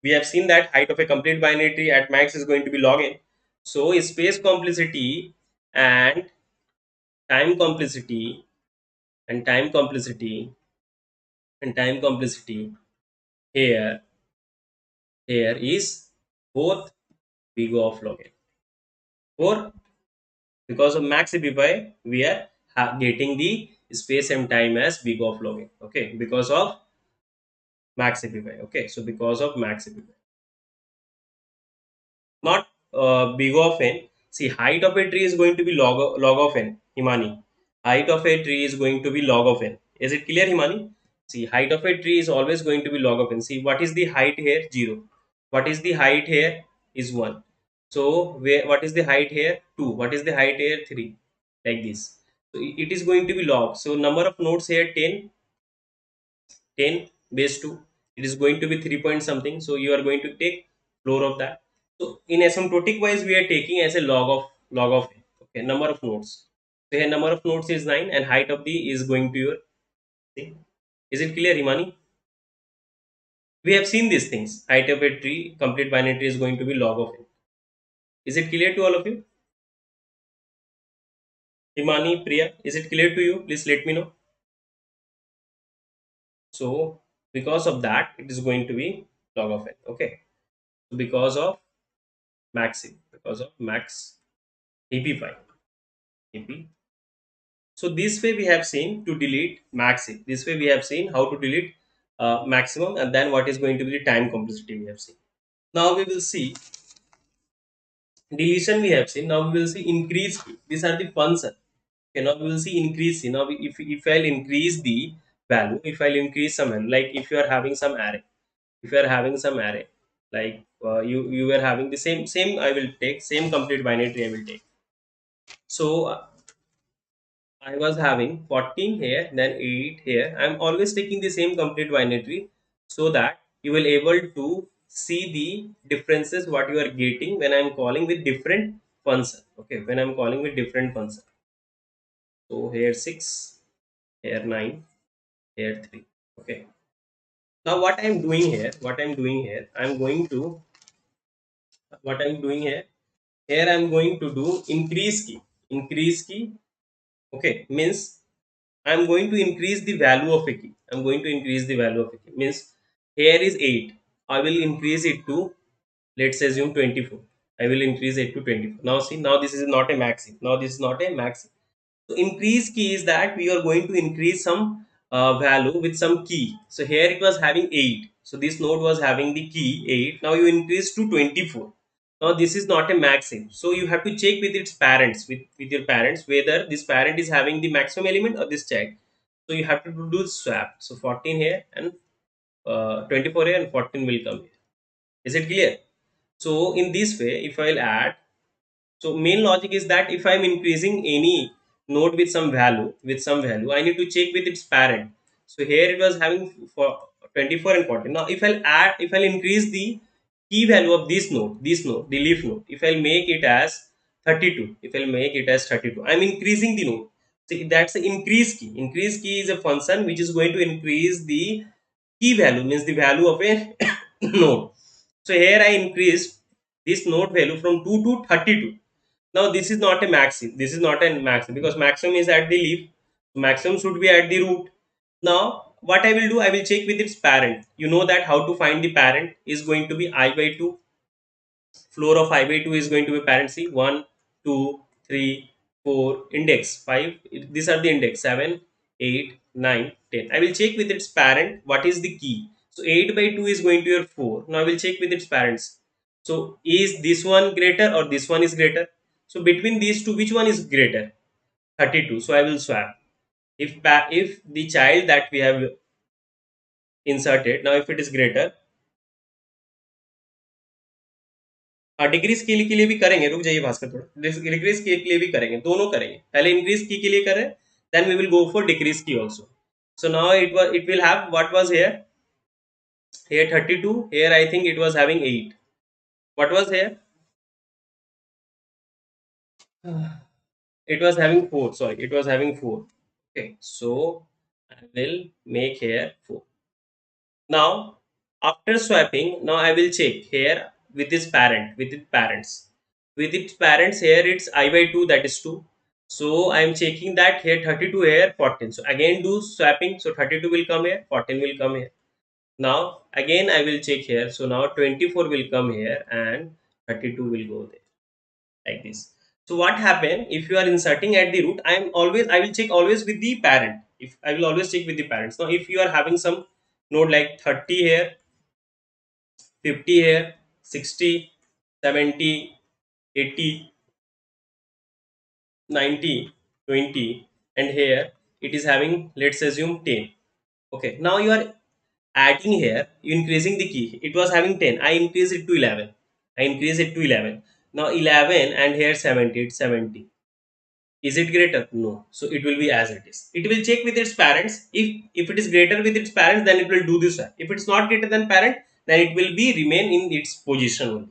We have seen that height of a complete binary tree at max is going to be log n. So space complexity and time complexity and time complexity and time complexity here is both big of log n. For because of max epipy, we are getting the space and time as big of log n. Okay, because of max epipy. Okay, so because of max epipy, not big of n. See, height of a tree is going to be log of n. Himani, height of a tree is going to be log of n. Is it clear, Himani? See, height of a tree is always going to be log of n. See, what is the height here? 0. What is the height here? Is 1. So, what is the height here? 2. What is the height here? 3. Like this. So, it is going to be log. So, number of nodes here 10. 10 base 2. It is going to be 3 point something. So, you are going to take floor of that. So, in asymptotic wise, we are taking as a log of n. Okay, number of nodes. So, here number of nodes is 9 and height of the is going to your. See? Is it clear, Imani? We have seen these things. Height of a tree, complete binary tree is going to be log of n. Is it clear to all of you? Imani, Priya, is it clear to you? Please let me know. So, because of that, it is going to be log of n. Okay. So, because of max, because of max. AP5. AP. So this way we have seen to delete maxi. This way we have seen how to delete maximum, and then what is going to be the time complexity we have seen. Now we will see deletion we have seen. Now we will see increase key. These are the function. Okay, now we will see increase key. Now if I'll increase the value, if I'll increase some value, like if you are having some array, if you are having some array, like you were having the same I will take same complete binary tree I will take. So I was having 14 here, then 8 here. I'm always taking the same complete binary tree so that you will able to see the differences what you are getting when I'm calling with different function. Okay, when I'm calling with different function. So here 6, here 9, here 3. Okay. Now what I'm doing here, I'm going to what I'm doing here. Here I'm going to do increase key. Increase key. Okay, means I'm going to increase the value of a key. I'm going to increase the value of a key. Means here is 8. I will increase it to, let's assume, 24. I will increase it to 24. Now see, now this is not a maxi. Now this is not a maxi. So increase key is that we are going to increase some value with some key. So here it was having 8. So this node was having the key 8. Now you increase to 24. Now this is not a maxim. So you have to check with its parents, with your parents, whether this parent is having the maximum element or this child. So you have to do swap. So 14 here and 24 here and 14 will come here. Is it clear? So in this way, if I'll add, so main logic is that if I'm increasing any node with some value, I need to check with its parent. So here it was having for 24 and 14. Now if I'll increase the key value of this node, the leaf node, if I'll make it as 32, if I'll make it as 32, I'm increasing the node. See, that's the increase key. Increase key is a function which is going to increase the key value, means the value of a node. So here I increased this node value from 2 to 32. Now this is not a maximum. This is not a maximum because maximum is at the leaf. Maximum should be at the root. Now what I will do, I will check with its parent. You know that how to find the parent is going to be I by 2. Floor of I by 2 is going to be parent C. 1, 2, 3, 4, index 5. These are the index 7, 8, 9, 10. I will check with its parent what is the key. So 8 by 2 is going to your 4. Now I will check with its parents. So is this one greater or this one is greater? So between these two, which one is greater? 32. So I will swap. If the child that we have inserted, now if it is greater, हाँ decrease की के लिए भी करेंगे, रुक जाइए भास्कर थोड़ा, decrease की के लिए भी करेंगे, दोनों करेंगे, पहले इंक्रीज की के लिए करें, then we will go for decrease key also. So now it will have what was here 32, here I think it was having 8. What was here? It was having 4, sorry, it was having 4. Okay, so I will make here 4. Now after swapping, now I will check here with its parent, with its parents. With its parents here it's I by 2, that is 2. So I am checking that here 32, here 14. So again do swapping. So 32 will come here, 14 will come here. Now again I will check here. So now 24 will come here and 32 will go there, like this. So what happen if you are inserting at the root? I will check always with the parent. If I will always check with the parents. Now if you are having some node like 30 here, 50 here, 60, 70, 80, 90, 20, and here it is having, let's assume, 10. Okay, now you are adding here, you increasing the key. It was having 10, I increase it to 11. I increase it to 11. Now 11 and here 70, it's 70. Is it greater? No. So it will be as it is. It will check with its parents. If it is greater with its parents, then it will do this. If it's not greater than parent, then it will be remain in its position only.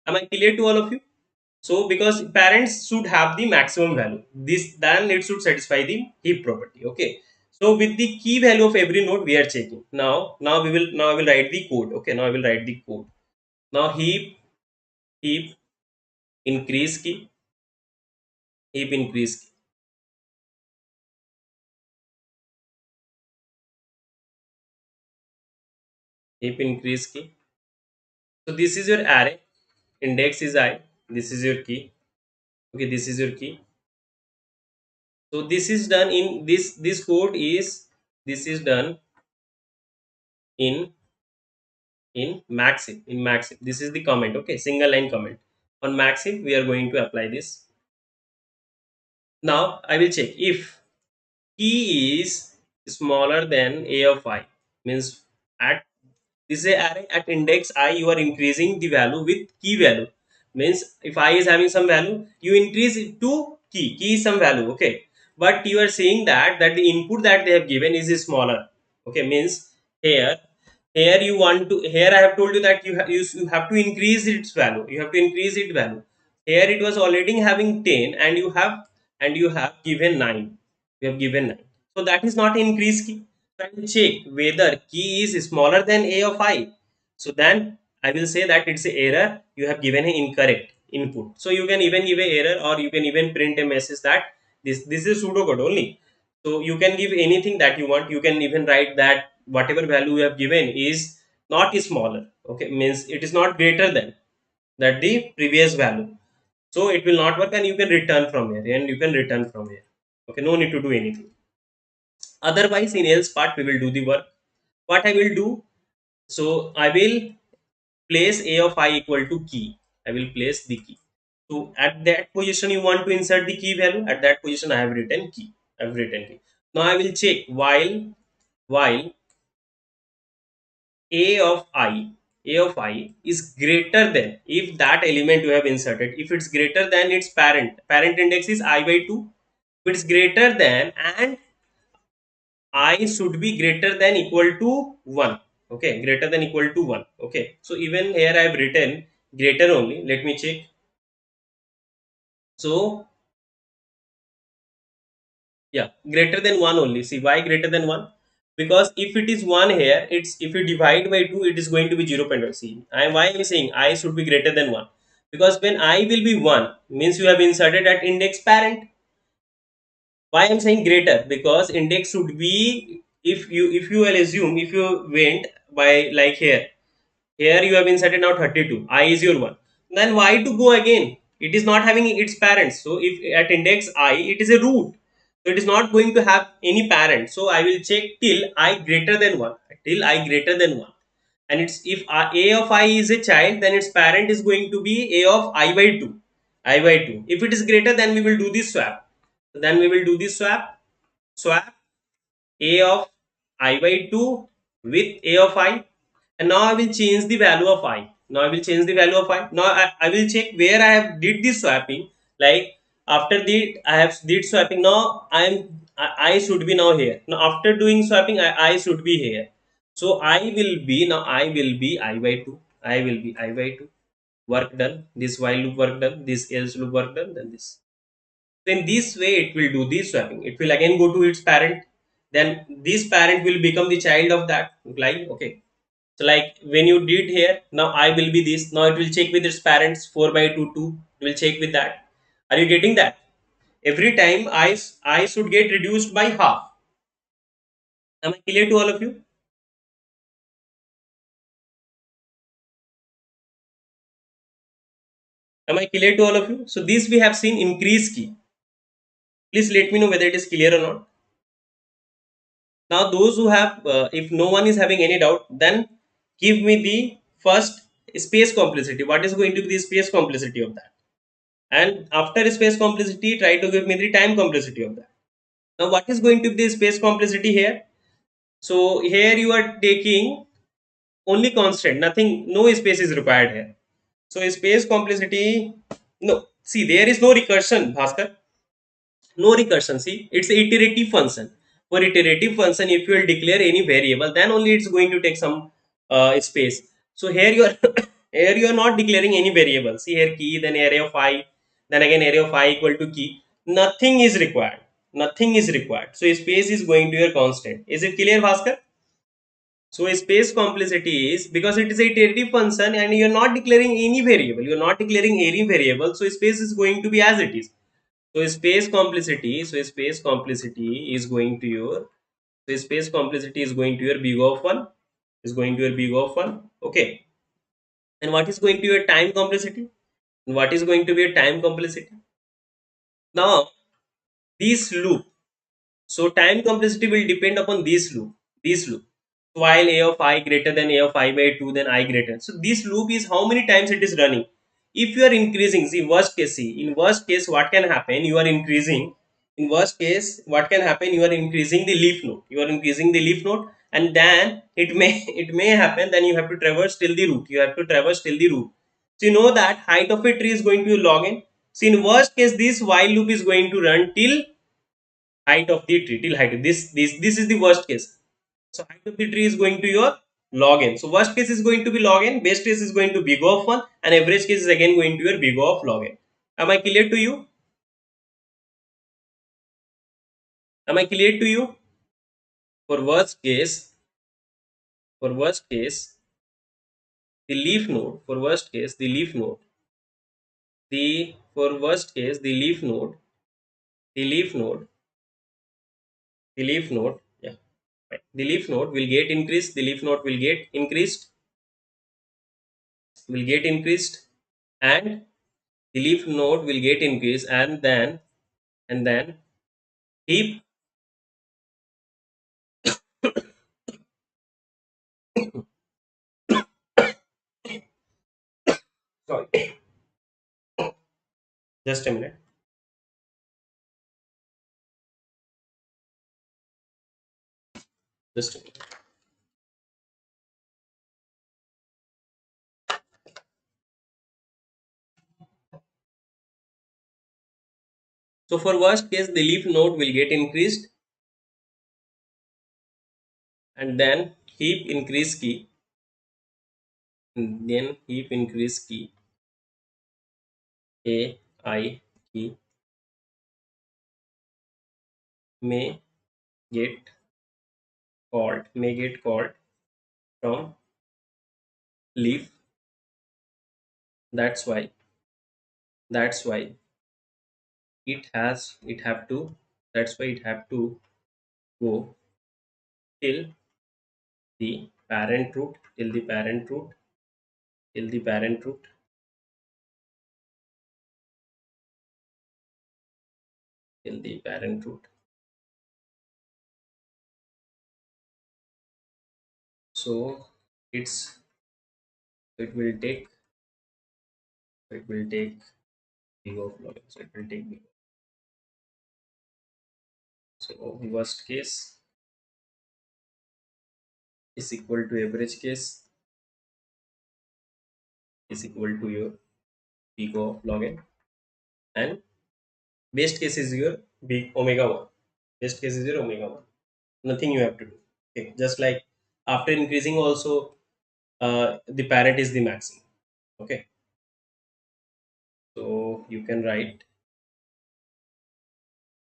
Am I clear to all of you? So because parents should have the maximum value, this then it should satisfy the heap property. Okay. So with the key value of every node we are checking. Now I will write the code. Okay. Now I will write the code. Now heap increase key, heap increase key, heap increase key. So this is your array. Index is I. This is your key. Okay, this is your key. So this is done in this code is, this is done in Maxim. This is the comment. Okay, single line comment. On Maxim we are going to apply this. Now I will check if key is smaller than a of I, means at this is a array at index I, you are increasing the value with key value. Means if I is having some value, you increase it to key is some value. Okay, but you are saying that the input that they have given is smaller. Okay, means here, you want to, here I have told you that you have to increase its value, you have to increase its value. Here it was already having 10 and you have given 9, you have given 9. So that is not increase key. So I will check whether key is smaller than a of I. So then I will say that it's a error, you have given an incorrect input. So you can even give a error, or you can even print a message that this is pseudocode only. So you can give anything that you want. You can even write that whatever value you have given is not smaller. Okay, means it is not greater than that the previous value. So it will not work, and you can return from here, and you can return from here. Okay, no need to do anything. Otherwise, in else part we will do the work. What I will do, so I will place a of I equal to key. I will place the key. So at that position you want to insert the key value. At that position I have written key. I have written key. Now I will check while a of I is greater than, if that element you have inserted, if it's greater than its parent index is I by 2, if it's greater than, and I should be greater than equal to 1. Okay, greater than equal to 1. Okay, so even here I have written greater only. Let me check. So yeah, greater than 1 only. See why greater than 1? Because if it is 1 here, it's, if you divide by 2, it is going to be 0. See, why I am saying I should be greater than 1? Because when I will be 1, means you have inserted at index parent. Why I'm saying greater? Because index should be, if you will assume, if you went by like here, you have inserted now 32, I is your 1, then why to go again? It is not having its parents. So if at index I it is a root, so it is not going to have any parent. So I will check till I greater than 1, till I greater than 1. And it's, if a of I is a child, then its parent is going to be a of I by 2, I by 2. If it is greater, then we will do this swap. Then we will do this swap a of I by 2 with a of I. And now I will change the value of I. Now I will change the value of I. Now I will check where I have did this swapping. Like after the I have did swapping, now I should be now here. Now after doing swapping, I should be here. So I will be, now I will be I by 2. I will be I by 2. Work done. This while loop work done. This else loop work done. Then this. So in this way it will do this swapping. It will again go to its parent. Then this parent will become the child of that. Like okay. So like when you did here, now I will be this. Now it will check with its parents 4 by 2 2. It will check with that. Are you getting that? Every time I should get reduced by half. Am I clear to all of you? Am I clear to all of you? So this we have seen increase key. Please let me know whether it is clear or not. Now those who have, if no one is having any doubt, then give me the first space complexity. What is going to be the space complexity of that? And after space complexity, try to give me the time complexity of that. Now what is going to be the space complexity here? So here you are taking only constant, nothing, no space is required here. So space complexity, no, see there is no recursion, Bhaskar. No recursion. See, it's a iterative function. For iterative function, if you will declare any variable, then only it's going to take some space. So here you are here you are not declaring any variable. See here key, then array of I, then again array of I equal to key. Nothing is required. Nothing is required. So space is going to your constant. Is it clear, Bhaskar? So space complexity is because it is a iterative function and you are not declaring any variable. You are not declaring any variable. So space is going to be as it is. So is going to your, space complexity is going to your big of 1, is going to your big of 1. Okay. And what is going to your time complexity? And what is going to be your time complexity? Now this loop, so time complexity will depend upon this loop. This loop. While a of I greater than a of I by 2, then I greater. So this loop is how many times it is running. If you are increasing, see worst case, see in worst case what can happen, you are increasing. In worst case what can happen, you are increasing the leaf node. You are increasing the leaf node, and then it may it may happen, then you have to traverse till the root. You have to traverse till the root. So you know that height of a tree is going to be log n. So in worst case this while loop is going to run till height of the tree, till height. This is the worst case. So height of the tree is going to your log n. So worst case is going to be log n, best case is going to big O of 1, and average case is again going to your big O of log n. Am I clear to you? Am I clear to you? For worst case, for worst case, the leaf node, for worst case, the leaf node, the for worst case, the leaf node, the leaf node, the leaf node, yeah, right. The leaf node will get increased, the leaf node will get increased, and the leaf node will get increased, and then heap. Sorry, just a minute. Just a minute. So for worst case, the leaf node will get increased, and then heap increase key, and then heap increase key, a I key may get may get called from leaf. That's why that's why it have to that's why it have to go till the parent root, till the parent root, till the parent root, till the parent root. So it's it will take it will take big of login. So it will take big. So worst case is equal to average case is equal to your big of login, and best case is your big omega 1. Best case is your omega 1. Nothing you have to do. Okay, just like after increasing also, the parent is the maximum. Okay, so you can write.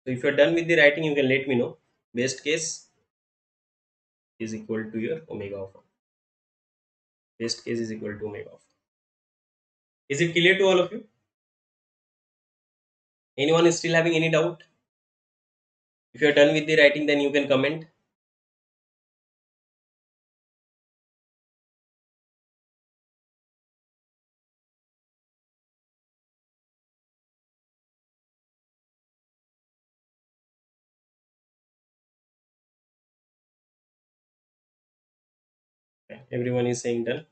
So if you're done with the writing, you can let me know. Best case is equal to your omega of 1. Best case is equal to omega of 1. Is it clear to all of you? Anyone is still having any doubt? If you're done with the writing, then you can comment. Okay, everyone is saying done.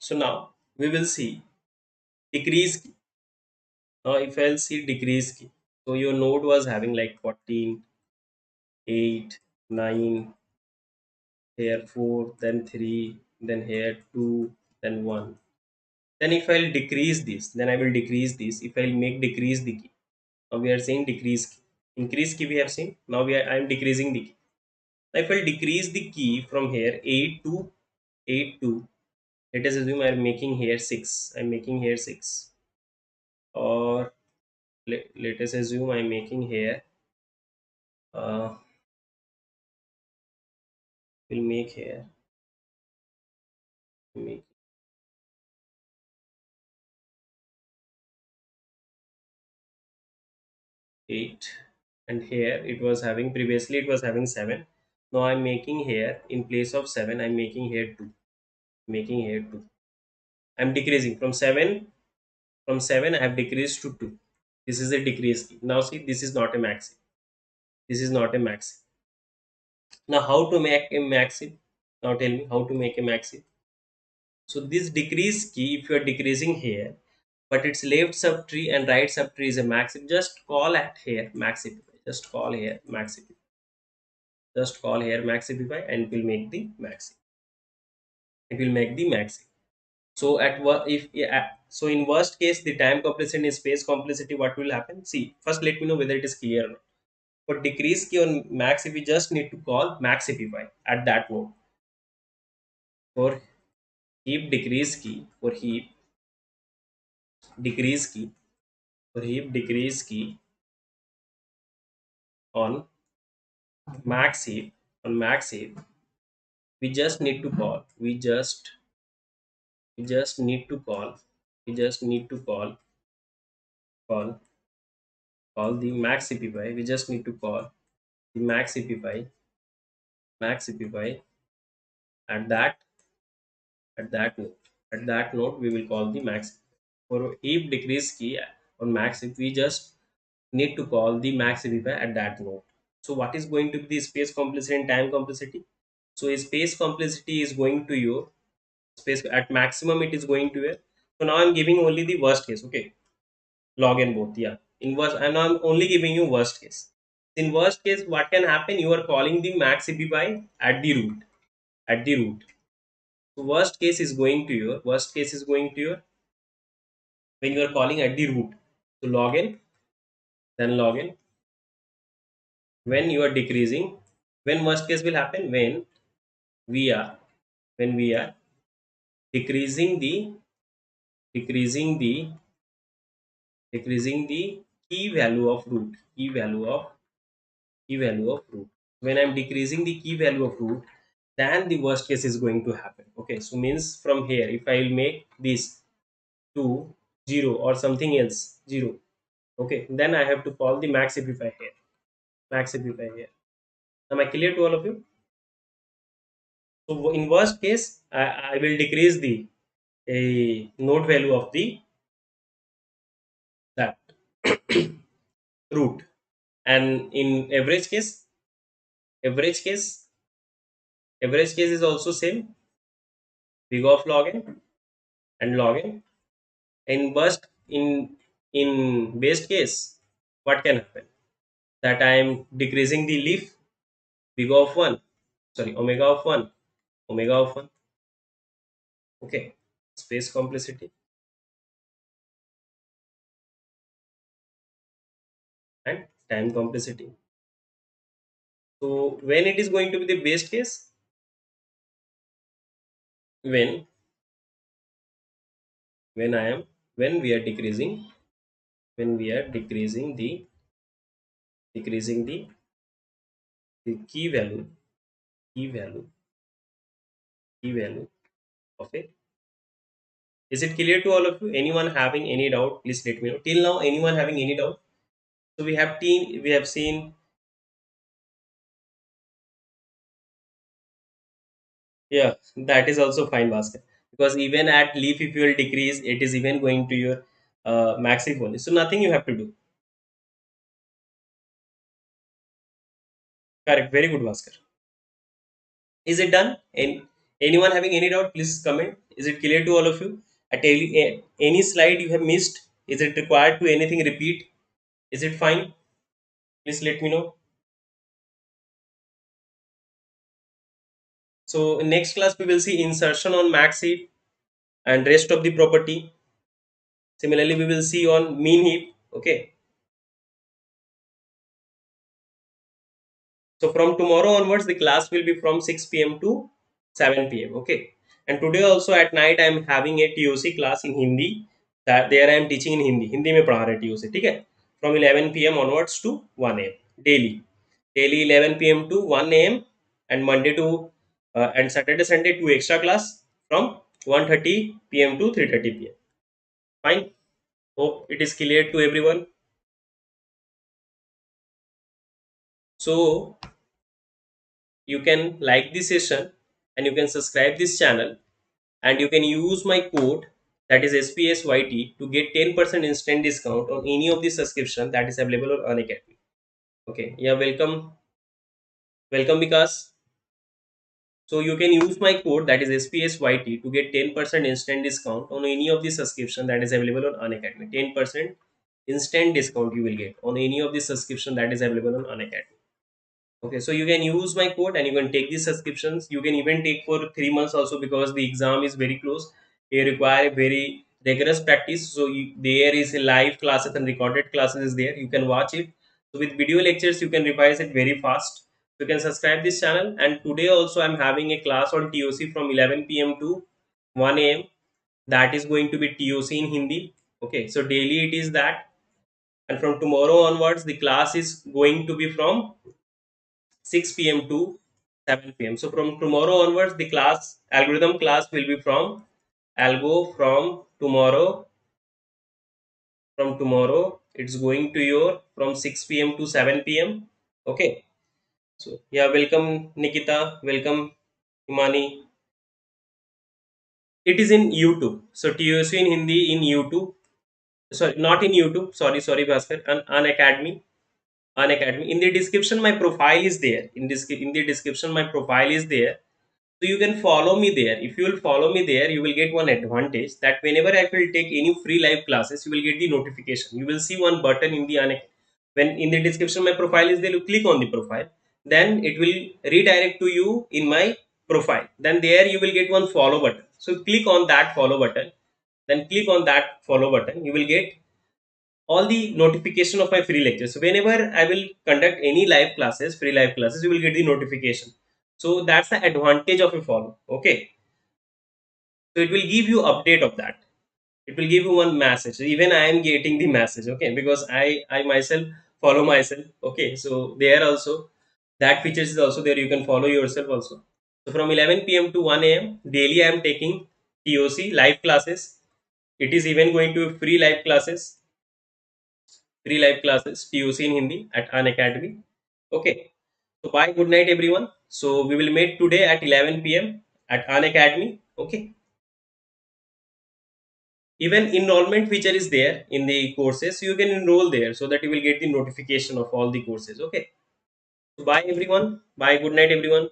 So now we will see decrease key. Now if I'll see decrease key, so your node was having like 14, 8, 9, here 4, then 3, then here 2, then 1. Then if I'll decrease this, then I will decrease this. If I'll make decrease the key, now we are saying decrease key. Increase key we have seen. Now I am decreasing the key. Now if I'll decrease the key from here 8 to 8 to, let us assume I'm making here 6. I'm making here 6. Or let us assume I'm making here, uh, we'll make here, make 8, and here it was having, previously it was having 7. Now I'm making here, in place of 7 I'm making here 2, making here 2. I'm decreasing from 7, From 7 I have decreased to 2. This is a decrease key. Now see, this is not a maxi. This is not a maxi. Now how to make a maxi? Now tell me how to make a maxi. So this decrease key, if you are decreasing here, but its left subtree and right subtree is a maxi, just call at here maxi. Just call here maxi. Just call here maxify and it will make the maxi. It will make the maxi. So if yeah, so in worst case the time complexity and space complexity, what will happen? See, first let me know whether it is clear or not. For decrease key on maxi, we just need to call maxify at that node. For heap decrease key, for heap decrease key, for heap decrease key on max heap, on max heap, we just need to call. We just need to call. We just need to call call the maxify. We just need to call the maxify at that node we will call the max. For heap decrease key on max, if we just need to call the maxify at that node. So what is going to be the space complexity and time complexity? So a space complexity is going to your space at maximum, it is going to your. So now I'm giving only the worst case. Okay, log and both, yeah, in worst, and I'm only giving you worst case. In worst case, what can happen? You are calling the maxify at the root, at the root. So worst case is going to your, worst case is going to your, when you are calling at the root. So log in, then log in. When you are decreasing, when worst case will happen? When we are, when we are decreasing the, decreasing the, decreasing the key value of root, key value of, key value of root. When I'm decreasing the key value of root, then the worst case is going to happen. Okay, so means from here, if I will make this to 0 or something else 0, okay, then I have to call the maxify here, maxify here. Am I clear to all of you? So in worst case, I will decrease the a node value of the that root, and in average case, average case, average case is also same, big of login and login. In burst, in best case, what can happen? That I am decreasing the leaf, big of 1, sorry, omega of 1, omega of 1. Okay, space complexity and time complexity. So when it is going to be the best case? When I am, when we are decreasing, when we are decreasing the key value, key value, key value of it. Is it clear to all of you? Anyone having any doubt, please let me know. Till now, anyone having any doubt? So we have seen, yeah, that is also fine, basket, because even at leaf, if you will decrease, it is even going to your maxi only. So nothing you have to do. Correct. Very good, Bhaskar. Is it done? And anyone having any doubt, please comment. Is it clear to all of you? At any slide you have missed, is it required to anything repeat? Is it fine? Please let me know. So in next class we will see insertion on max heap and rest of the property. Similarly, we will see on mean heap. Okay. So from tomorrow onwards, the class will be from 6 p.m. to 7 p.m. Okay. And today also at night I am having a TOC class in Hindi. That there I am teaching in Hindi. Hindi में पढ़ा रहे TOC, ठीक है? From 11 p.m. onwards to 1 a.m. daily. Daily 11 p.m. to 1 a.m. and Monday to and Saturday Sunday 2 extra class from 1:30 p.m. to 3:30 p.m. Fine. Hope it is clear to everyone. So you can like this session and you can subscribe this channel and you can use my code that is SPSYT, to get 10% instant discount on any of the subscription that is available on Unacademy. Okay, yeah, welcome Vikas. So you can use my code, that is SPSYT, to get 10% instant discount on any of the subscription that is available on Unacademy. 10% instant discount you will get on any of the subscription that is available on Unacademy. Okay, so you can use my code and you can take these subscriptions. You can even take for 3 months also, because the exam is very close. You require very rigorous practice. So there is a live classes and recorded classes is there. You can watch it. So with video lectures, you can revise it very fast. You can subscribe this channel. And today also I'm having a class on TOC from 11 p.m. to 1 a.m. That is going to be TOC in Hindi. Okay, so daily it is that. And from tomorrow onwards, the class is going to be from 6 p.m. to 7 p.m. So from tomorrow onwards, the class algorithm class will be from algo from tomorrow. It's going to your from 6 p.m. to 7 p.m. Okay. So yeah, welcome Nikita, welcome Imani. It is in YouTube. So TOC in Hindi in YouTube. Sorry, not in YouTube. Sorry, Bhaskar. An Academy. Unacademy. In the description, my profile is there. In the description, my profile is there. So you can follow me there. If you will follow me there, you will get one advantage, that whenever I will take any free live classes, you will get the notification. You will see one button in the when in the description my profile is there. You click on the profile, then it will redirect to you in my profile. Then there you will get one follow button. So click on that follow button. Then click on that follow button. You will get all the notification of my free lectures. So whenever I will conduct any live classes, free live classes, you will get the notification. So that's the advantage of a follow. Okay, so it will give you update of that. It will give you one message. Even I am getting the message. Okay, because I myself follow myself. Okay, so there also that features is also there. You can follow yourself also. So from 11 p.m. to 1 a.m. daily I am taking TOC live classes. It is even going to free live classes, TOC in Hindi at Unacademy. Okay. So bye, good night everyone. So we will meet today at 11 p.m. at Unacademy. Okay. Even enrollment feature is there in the courses. So you can enroll there so that you will get the notification of all the courses. Okay. So bye everyone. Bye. Good night everyone.